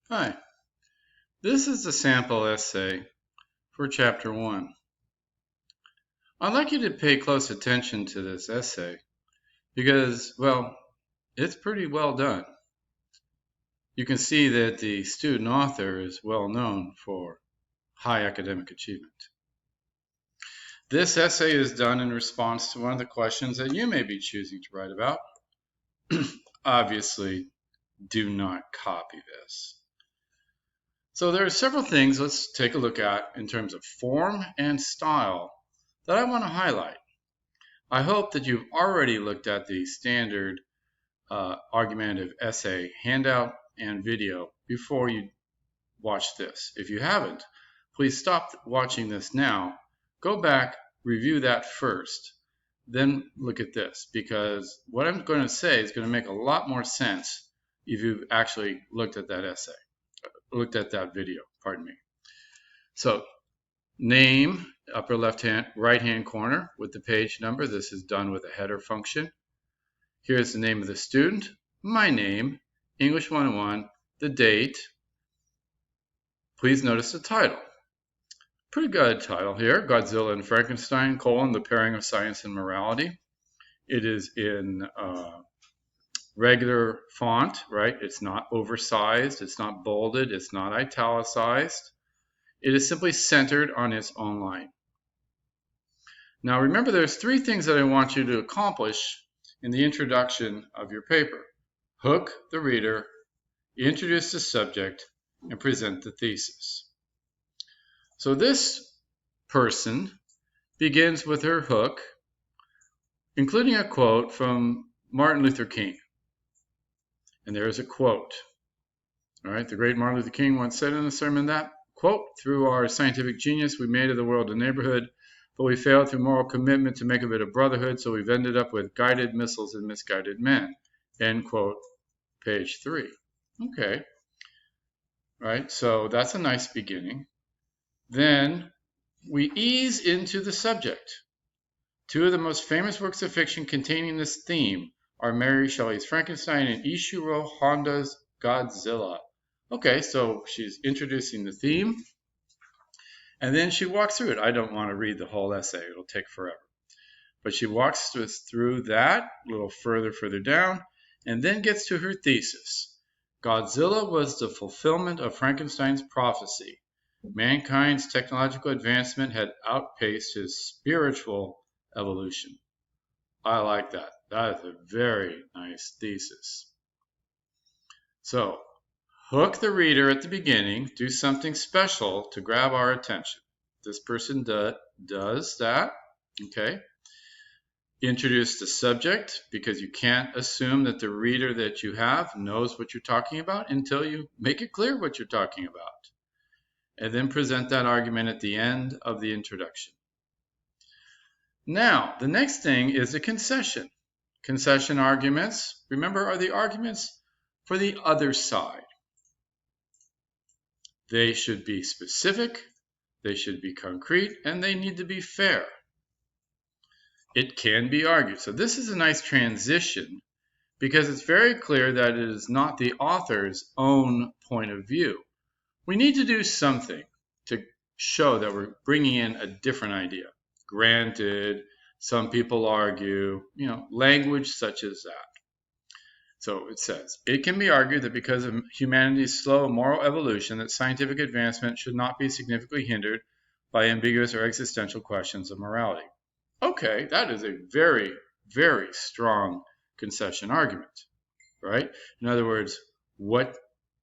Hi, this is the sample essay for Chapter 1. I'd like you to pay close attention to this essay because, well, it's pretty well done. You can see that the student author is well known for high academic achievement. This essay is done in response to one of the questions that you may be choosing to write about. Obviously, do not copy this. So there are several things let's take a look at in terms of form and style that I want to highlight. I hope that you've already looked at the standard argumentative essay handout and video before you watch this. If you haven't, please stop watching this now. Go back, review that first, then look at this, because what I'm going to say is going to make a lot more sense if you've actually looked at that essay, looked at that video, pardon me. So, name, upper right hand corner with the page number. This is done with a header function. Here's the name of the student, my name, English 101, the date. Please notice the title. Pretty good title here, Godzilla and Frankenstein, the pairing of science and morality. It is in regular font, right? It's not oversized, it's not bolded, it's not italicized. It is simply centered on its own line. Now remember, there's three things that I want you to accomplish in the introduction of your paper. Hook the reader, introduce the subject, and present the thesis. So this person begins with her hook, including a quote from Martin Luther King. And there is a quote. All right, the great Martin Luther King once said in a sermon that, quote, "Through our scientific genius, we made of the world a neighborhood, but we failed through moral commitment to make of it a brotherhood, so we've ended up with guided missiles and misguided men." End quote, page 3. Okay. Right, so that's a nice beginning. Then we ease into the subject. Two of the most famous works of fiction containing this theme are Mary Shelley's Frankenstein and Ishiro Honda's Godzilla. Okay, so she's introducing the theme, and then she walks through it. I don't want to read the whole essay. It'll take forever. But she walks us through that a little further down, and then gets to her thesis. Godzilla was the fulfillment of Frankenstein's prophecy. Mankind's technological advancement had outpaced his spiritual evolution. I like that. That is a very nice thesis. So, hook the reader at the beginning, do something special to grab our attention. This person does that, okay? Introduce the subject, because you can't assume that the reader that you have knows what you're talking about until you make it clear what you're talking about. And then present that argument at the end of the introduction. Now, the next thing is a concession. Concession arguments, remember, are the arguments for the other side. They should be specific, they should be concrete, and they need to be fair. It can be argued. So this is a nice transition because it's very clear that it is not the author's own point of view. We need to do something to show that we're bringing in a different idea. Granted, some people argue, language such as that. So it says, it can be argued that because of humanity's slow moral evolution, that scientific advancement should not be significantly hindered by ambiguous or existential questions of morality. Okay, that is a very, very strong concession argument, right? In other words,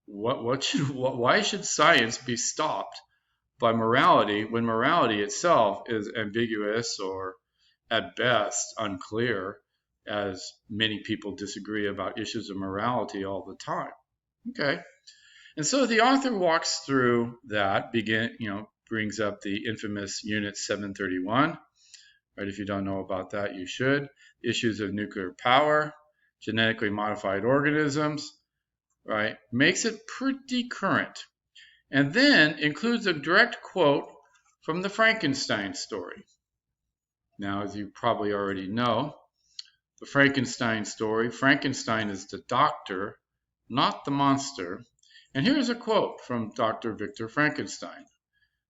why should science be stopped by morality when morality itself is ambiguous or at best unclear, as many people disagree about issues of morality all the time? Okay, and so the author walks through that, brings up the infamous Unit 731. Right, if you don't know about that, you should. Issues of nuclear power, genetically modified organisms, right? Makes it pretty current. And then includes a direct quote from the Frankenstein story. Now, as you probably already know, the Frankenstein story, Frankenstein is the doctor, not the monster. And here's a quote from Dr. Victor Frankenstein.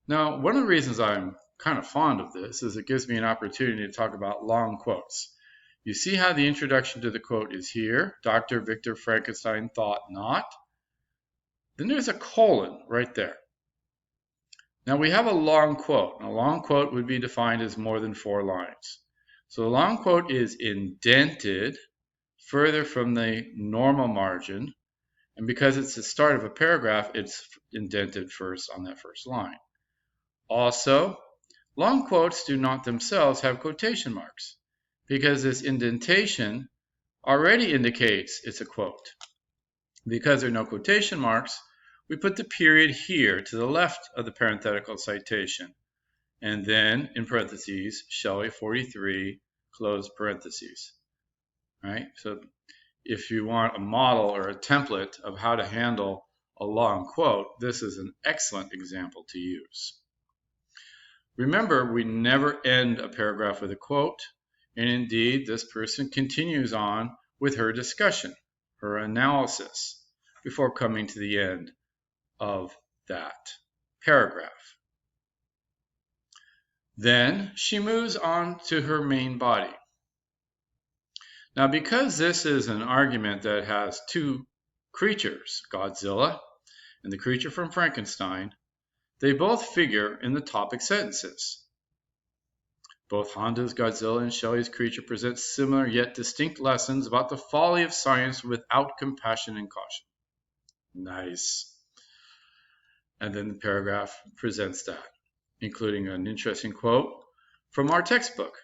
Now, one of the reasons I'm kind of fond of this is it gives me an opportunity to talk about long quotes. You see how the introduction to the quote is here? Dr. Victor Frankenstein thought not. Then there's a colon right there. Now we have a long quote. A long quote would be defined as more than 4 lines. So a long quote is indented further from the normal margin. And because it's the start of a paragraph, it's indented first on that first line. Also, long quotes do not themselves have quotation marks because this indentation already indicates it's a quote. Because there are no quotation marks, we put the period here to the left of the parenthetical citation, and then in parentheses, Shelley 43, close parentheses. Right? So if you want a model or a template of how to handle a long quote, this is an excellent example to use. Remember, we never end a paragraph with a quote, and indeed, this person continues on with her discussion, her analysis, before coming to the end of that paragraph. Then she moves on to her main body. Now, because this is an argument that has 2 creatures, Godzilla and the creature from Frankenstein, they both figure in the topic sentences. Both Honda's Godzilla and Shelley's creature present similar yet distinct lessons about the folly of science without compassion and caution. Nice. And then the paragraph presents that, including an interesting quote from our textbook.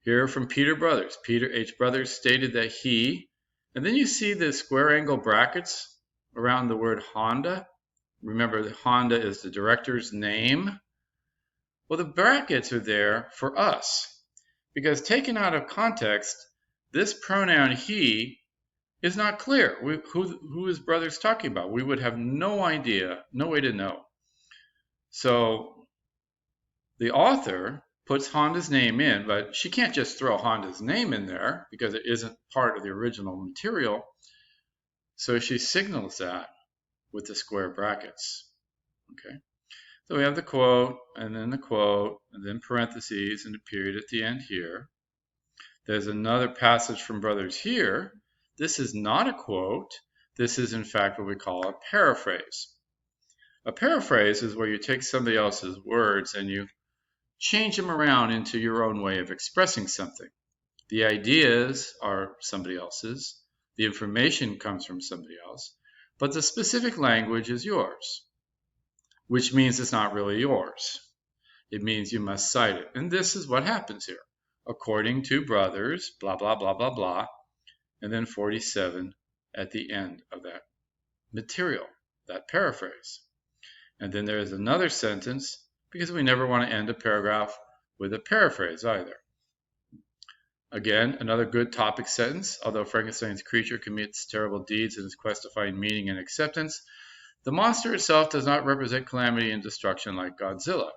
Here from Peter Brothers. Peter H. Brothers stated that he, and then you see the square angle brackets around the word Honda. Remember, Honda is the director's name. Well, the brackets are there for us because taken out of context, this pronoun he is not clear. Who is Brothers talking about? We would have no idea, no way to know. So the author puts Honda's name in, but she can't just throw Honda's name in there because it isn't part of the original material. So she signals that with the square brackets. Okay, so we have the quote, and then parentheses, and a period at the end here. There's another passage from Brothers here. This is not a quote. This is, in fact, what we call a paraphrase. A paraphrase is where you take somebody else's words and you change them around into your own way of expressing something. The ideas are somebody else's. The information comes from somebody else. But the specific language is yours, which means it's not really yours. It means you must cite it. And this is what happens here. According to Brothers, blah, blah, blah, blah, blah, and then 47 at the end of that material, that paraphrase. And then there is another sentence, because we never want to end a paragraph with a paraphrase either. Again, another good topic sentence. Although Frankenstein's creature commits terrible deeds in his quest to find meaning and acceptance, the monster itself does not represent calamity and destruction like Godzilla.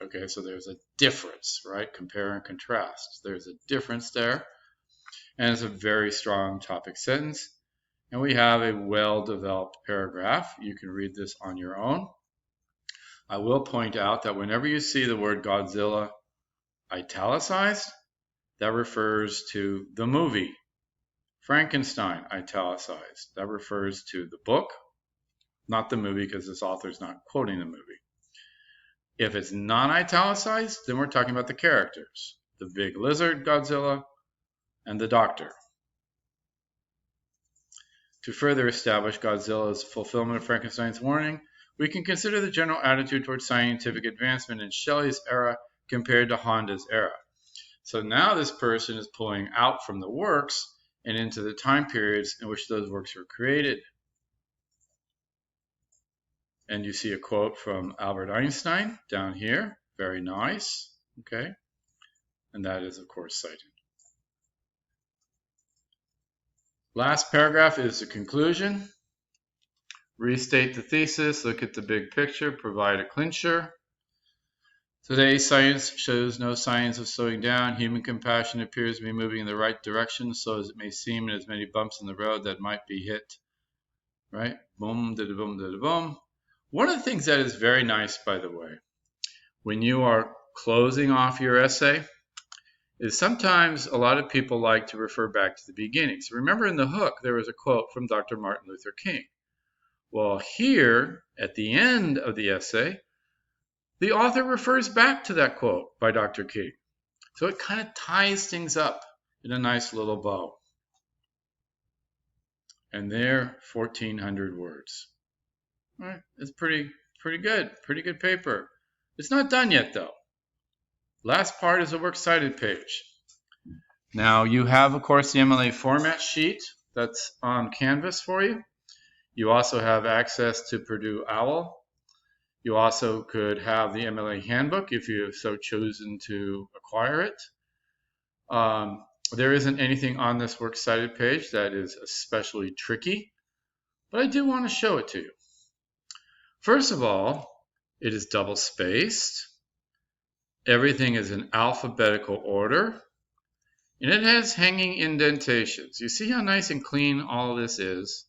Okay, so there's a difference, right? Compare and contrast. There's a difference there. And it's a very strong topic sentence. And we have a well-developed paragraph. You can read this on your own. I will point out that whenever you see the word Godzilla italicized, that refers to the movie. Frankenstein italicized, that refers to the book, not the movie, because this author is not quoting the movie. If it's non-italicized, then we're talking about the characters. The big lizard, Godzilla, and the doctor. To further establish Godzilla's fulfillment of Frankenstein's warning, we can consider the general attitude towards scientific advancement in Shelley's era compared to Honda's era. So now this person is pulling out from the works and into the time periods in which those works were created. And you see a quote from Albert Einstein down here. Very nice. Okay. And that is, of course, cited. Last paragraph is the conclusion. Restate the thesis, look at the big picture, provide a clincher. Today, science shows no signs of slowing down. Human compassion appears to be moving in the right direction, so as it may seem, in as many bumps in the road that might be hit right? Boom, da da boom, da da boom. One of the things that is very nice, by the way, when you are closing off your essay, is sometimes a lot of people like to refer back to the beginning. So remember in the hook, there was a quote from Dr. Martin Luther King. Well, here at the end of the essay, the author refers back to that quote by Dr. King. So it kind of ties things up in a nice little bow. And there, 1,400 words. All right, it's pretty good paper. It's not done yet, though. Last part is a works cited page. Now you have, of course, the MLA format sheet that's on Canvas for you. You also have access to Purdue OWL. You also could have the MLA handbook if you have so chosen to acquire it. There isn't anything on this works cited page that is especially tricky, but I do want to show it to you. First of all, it is double spaced. Everything is in alphabetical order. And it has hanging indentations. You see how nice and clean all this is?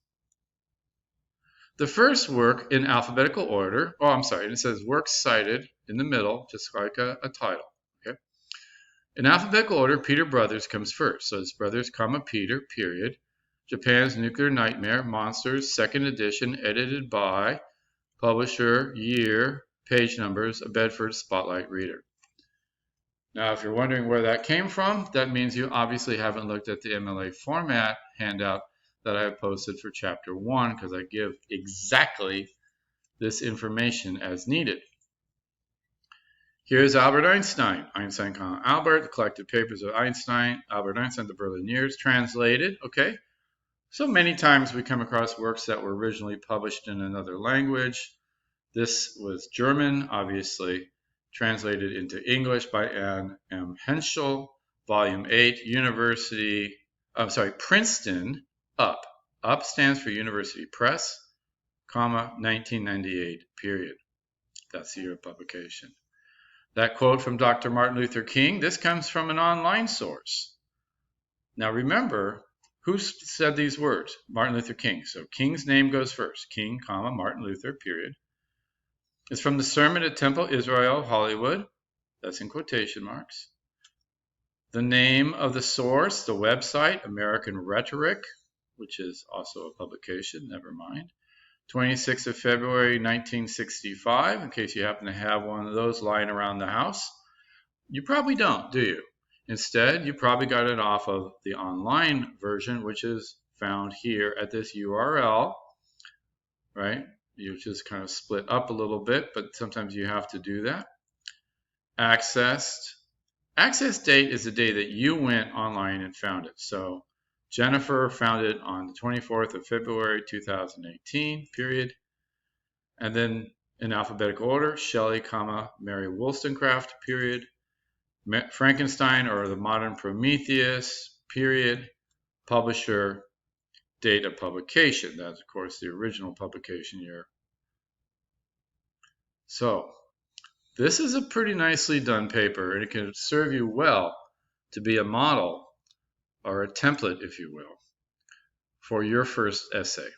The first work in alphabetical order, it says works cited in the middle, just like a title. Okay. In alphabetical order, Peter Brothers comes first. So it's Brothers, Peter, period. Japan's Nuclear Nightmare, Monsters, second edition, edited by, publisher, year, page numbers, a Bedford Spotlight Reader. Now, if you're wondering where that came from, that means you obviously haven't looked at the MLA format handout that I have posted for Chapter 1, because I give exactly this information as needed. Here's Albert Einstein. Einstein, Albert, the collected papers of Einstein, Albert Einstein, the Berlin Years, translated. Okay. So many times we come across works that were originally published in another language. This was German, obviously. Translated into English by Anne M. Henschel, Volume 8, Princeton, UP. UP stands for University Press, 1998, period. That's the year of publication. That quote from Dr. Martin Luther King, this comes from an online source. Now remember, who said these words? Martin Luther King. So King's name goes first. King, Martin Luther, period. It's from the Sermon at Temple Israel, Hollywood. That's in quotation marks. The name of the source, the website, American Rhetoric, which is also a publication, never mind. 26th of February, 1965, in case you happen to have one of those lying around the house. You probably don't, do you? Instead, you probably got it off of the online version, which is found here at this URL, right? You just kind of split up a little bit, but sometimes you have to do that. Accessed. Access date is the day that you went online and found it. So Jennifer found it on the 24th of February, 2018, period. And then in alphabetical order, Shelley, Mary Wollstonecraft, period. Frankenstein or the Modern Prometheus, period. Publisher, date of publication. That's, of course, the original publication year. So this is a pretty nicely done paper, and it can serve you well to be a model or a template, if you will, for your first essay.